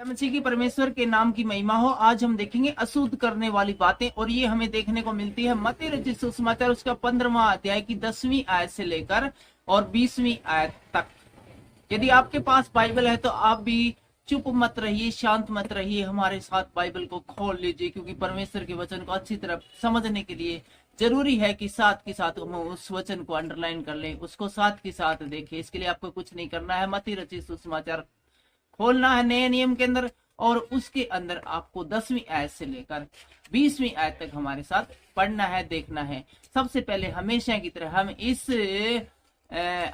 मसीह की परमेश्वर के नाम की महिमा हो। आज हम देखेंगे अशुद्ध करने वाली बातें, और ये हमें देखने को मिलती है मत्ती रचित सुसमाचार उसका 15वां अध्याय की 10वीं आयत से लेकर और 20वीं आयत तक। यदि आपके पास बाइबल है तो आप भी चुप मत रहिए, शांत मत रहिए, हमारे साथ बाइबल को खोल लीजिए, क्योंकि परमेश्वर के वचन को अच्छी तरह समझने के लिए जरूरी है कि साथ के साथ हम उस वचन को अंडरलाइन कर लें, उसको साथ के साथ देखें। इसके लिए आपको कुछ नहीं करना है, मत्ती रचित सुसमाचार खोलना है नए नियम के अंदर, और उसके अंदर आपको 10वीं आयत से लेकर 20वीं आयत तक हमारे साथ पढ़ना है, देखना है। सबसे पहले हमेशा की तरह हम इस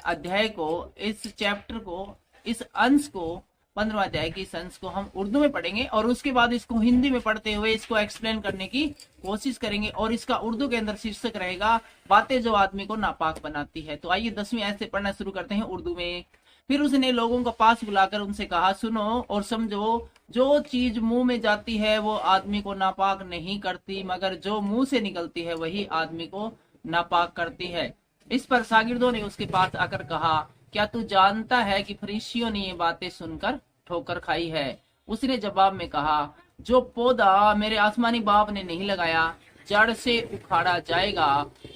अध्याय को, इस चैप्टर को, इस अंश को, 15वां अध्याय के इस अंश को हम उर्दू में पढ़ेंगे, और उसके बाद इसको हिंदी में पढ़ते हुए इसको एक्सप्लेन करने की कोशिश करेंगे। और इसका उर्दू के अंदर शीर्षक रहेगा बातें जो आदमी को नापाक बनाती है। तो आइए 10वीं आयत से पढ़ना शुरू करते हैं उर्दू में। फिर उसने लोगों को पास बुलाकर उनसे कहा, सुनो और समझो, जो चीज मुंह में जाती है वो आदमी को नापाक नहीं करती, मगर जो मुंह से निकलती है वही आदमी को नापाक करती है। इस पर शागिर्दों ने उसके पास आकर कहा, क्या तू जानता है कि फरीसियों ने ये बातें सुनकर ठोकर खाई है? उसने जवाब में कहा, जो पौधा मेरे आसमानी बाप ने नहीं लगाया जड़ से उखाड़ा जाएगा।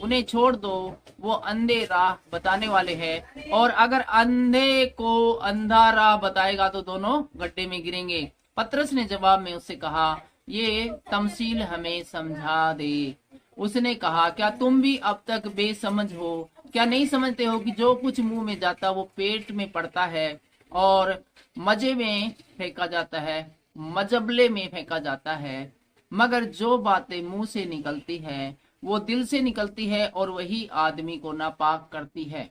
उन्हें छोड़ दो, वो अंधे राह बताने वाले हैं, और अगर अंधे को अंधा राह बताएगा तो दोनों गड्ढे में गिरेंगे। पतरस ने जवाब में उससे कहा, ये तमसील हमें समझा दे। उसने कहा, क्या तुम भी अब तक बेसमझ हो? क्या नहीं समझते हो कि जो कुछ मुंह में जाता वो पेट में पड़ता है और मजे में फेंका जाता है, मजबले में फेंका जाता है? मगर जो बातें मुंह से निकलती है वो दिल से निकलती है, और वही आदमी को नापाक करती है।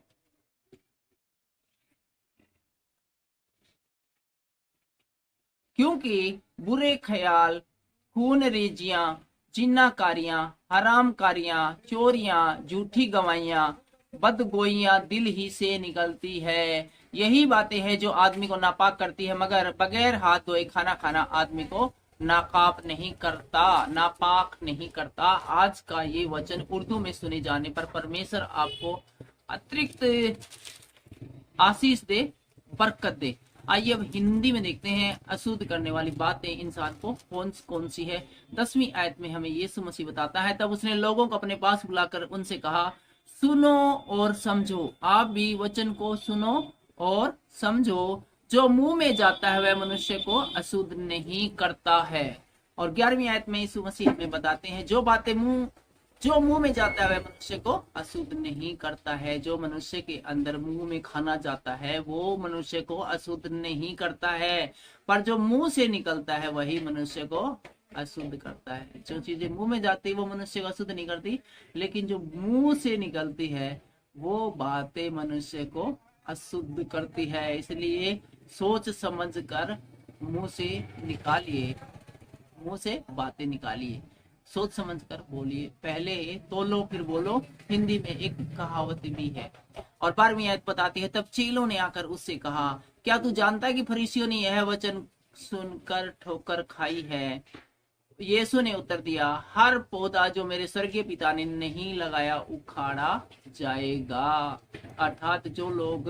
क्योंकि बुरे ख्याल, खून रेजियां, जिन्नाकारियां, हरामकारियां, चोरियां, झूठी गवाहियां, बदगोइयां दिल ही से निकलती है। यही बातें हैं जो आदमी को नापाक करती है, मगर बगैर हाथ धोए खाना खाना आदमी को नापाक नहीं करता, नापाक नहीं करता। आज का ये वचन उर्दू में सुने जाने पर परमेश्वर आपको अतिरिक्त आशीष दे, बरकत दे। आइए अब हिंदी में देखते हैं अशुद्ध करने वाली बातें इंसान को कौन कौन सी है। 10वीं आयत में हमें यीशु मसीह बताता है, तब उसने लोगों को अपने पास बुलाकर उनसे कहा, सुनो और समझो। आप भी वचन को सुनो और समझो। जो मुंह में जाता है वह मनुष्य को अशुद्ध नहीं करता है। और 11वीं आयत में यीशु मसीह हमें बताते हैं, जो मुंह में जाता है वह मनुष्य को अशुद्ध नहीं करता है। जो मनुष्य के अंदर मुंह में खाना जाता है वो मनुष्य को अशुद्ध नहीं करता है, पर जो मुंह से निकलता है वही मनुष्य को अशुद्ध करता है। जो चीजें मुंह में जाती है वो मनुष्य को अशुद्ध नहीं करती, लेकिन जो मुंह से निकलती है वो बातें मनुष्य को अशुद्ध करती है। इसलिए सोच समझ कर मुंह से निकालिए, मुंह से बातें निकालिए, सोच समझ कर बोलिए। पहले तोलो फिर बोलो, हिंदी में एक कहावत भी है। और 12वीं आयत बताती है, तब चेलों ने आकर उससे कहा, क्या तू जानता है कि फरीसियों ने यह वचन सुनकर ठोकर खाई है? यीशु ने उत्तर दिया, हर पौधा जो मेरे स्वर्गीय पिता ने नहीं लगाया उखाड़ा जाएगा। अर्थात जो लोग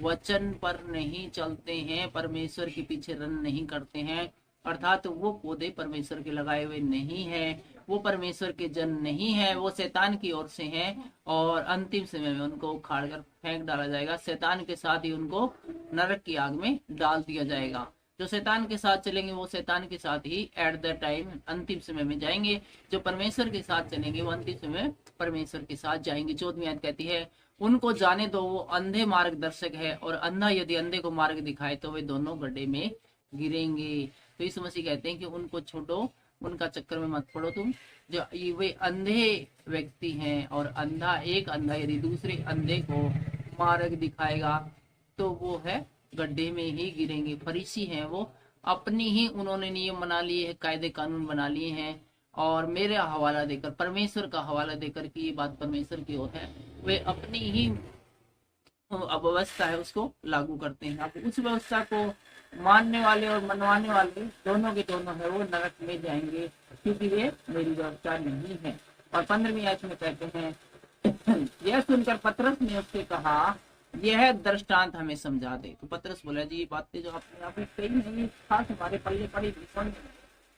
वचन पर नहीं चलते हैं, परमेश्वर के पीछे रन नहीं करते हैं, अर्थात वो पौधे परमेश्वर के लगाए हुए नहीं है, वो परमेश्वर के जन नहीं है, वो शैतान की ओर से हैं, और अंतिम समय में उनको उखाड़ कर फेंक डाला जाएगा। शैतान के साथ ही उनको नरक की आग में डाल दिया जाएगा। जो शैतान के साथ चलेंगे वो शैतान के साथ ही एट द टाइम अंतिम समय में जाएंगे। जो परमेश्वर के साथ चलेंगे वो अंतिम समय परमेश्वर के साथ जाएंगे। 14वीं आयत कहती है, उनको जाने दो, वो अंधे मार्गदर्शक है, और अंधा यदि अंधे को मार्ग दिखाए तो वे दोनों गड्ढे में गिरेंगे। तो यीशु मसीह कहते हैं कि उनको छोड़ो, उनका चक्कर में मत पड़ो तुम। जो वे अंधे व्यक्ति हैं, और एक अंधा यदि दूसरे अंधे को मार्ग दिखाएगा तो वो है गड्ढे में ही गिरेंगे। फरीसी हैं वो, अपनी ही उन्होंने नियम बना लिए हैं, कायदे कानून बना लिए हैं, और मेरा हवाला देकर, परमेश्वर का हवाला देकर कि ये बात परमेश्वर की ओर है, वे अपनी ही व्यवस्था है उसको लागू करते हैं। अब उस व्यवस्था को मानने वाले और मनवाने वाले दोनों के दोनों है वो नरक में जाएंगे, क्योंकि वे मेरी व्यवस्था नहीं है। और 15वीं आयत में कहते हैं, यह सुनकर पतरस ने उससे कहा, यह दृष्टांत हमें समझा दे। तो पतरस बोला जी ये बातें जो आपने अभी कही नहीं खास हमारे पल्ले पड़ी नहीं समझ,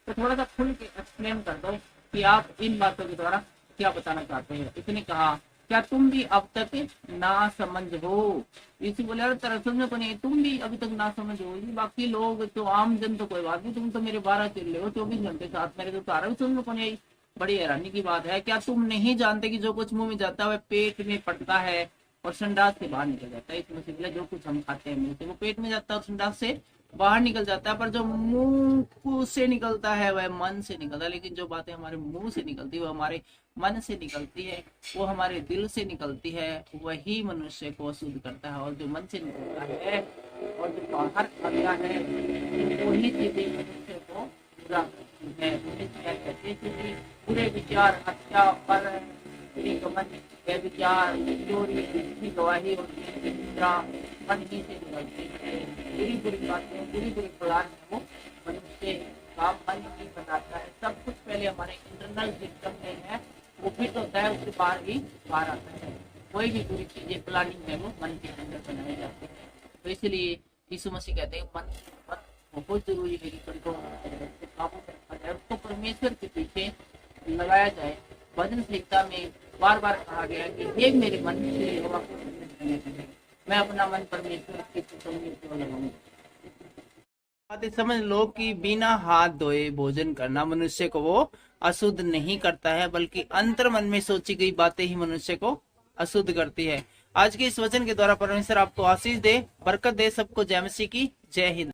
तो थोड़ा सा खुल के एक्सप्लेन कर दो कि आप इन बातों के द्वारा क्या बताना चाहते हैं। इसने कहा क्या तुम भी अब तक ना समझ हो? इसी बोले यार तरह समझो को नहीं, तुम भी अभी तक ना समझ हो। बाकी लोग तो आम जन तो कोई बात नहीं, तुम तो मेरे 12 चिल्ले हो 24 घंटे साथ मेरे, तो तारा भी समझो को नहीं। बड़ी हैरानी की बात है, क्या तुम नहीं जानते कि जो कुछ मुंह में जाता है वह पेट में पड़ता है और संडास से बाहर निकल जाता है। इसमें से जो कुछ हम खाते हैं मुंह से वो पेट में जाता है और संडास से बाहर निकल जाता है, पर जो मुंह से निकलता है वह मन से निकलता है। लेकिन जो बातें हमारे मुंह से निकलती है वो हमारे मन से निकलती है, वो हमारे दिल से निकलती है, वही मनुष्य को अशुद्ध करता है। और जो मन से निकलता है और जो बाहर आता है वही चीजें मनुष्य को बुरा करती है। बुरे विचार, हत्या, पर विचार, चोरी, गवाही और मन ही से निकलती है। बुरी बुरी बातें, बुरी बुरी पदार्थ वो मनुष्य का मन ही बनाता है। सब कुछ पहले हमारे इंटरनल सिस्टम में है, वो फिट होता है, उसके बाहर आता है। कोई भी बुरी चीजें प्लानिंग है वो मन के अंदर बनाए जाते हैं। तो इसलिए यीशु मसीह कहते हैं मन बहुत जरूरी है कि कंट्रोल काबू में रखा जाए, उसको परमेश्वर के पीछे लगाया जाए। भजन संहिता में बार बार कहा गया कि हे मेरे मन से मैं अपना मन परमेश्वर के क्यों लगाऊंगा। बातें समझ लो कि बिना हाथ धोए भोजन करना मनुष्य को वो अशुद्ध नहीं करता है, बल्कि अंतर मन में सोची गई बातें ही मनुष्य को अशुद्ध करती है। आज के इस वचन के द्वारा परमेश्वर आपको आशीष दे, बरकत दे। सबको जय मसीह की जय हिंद।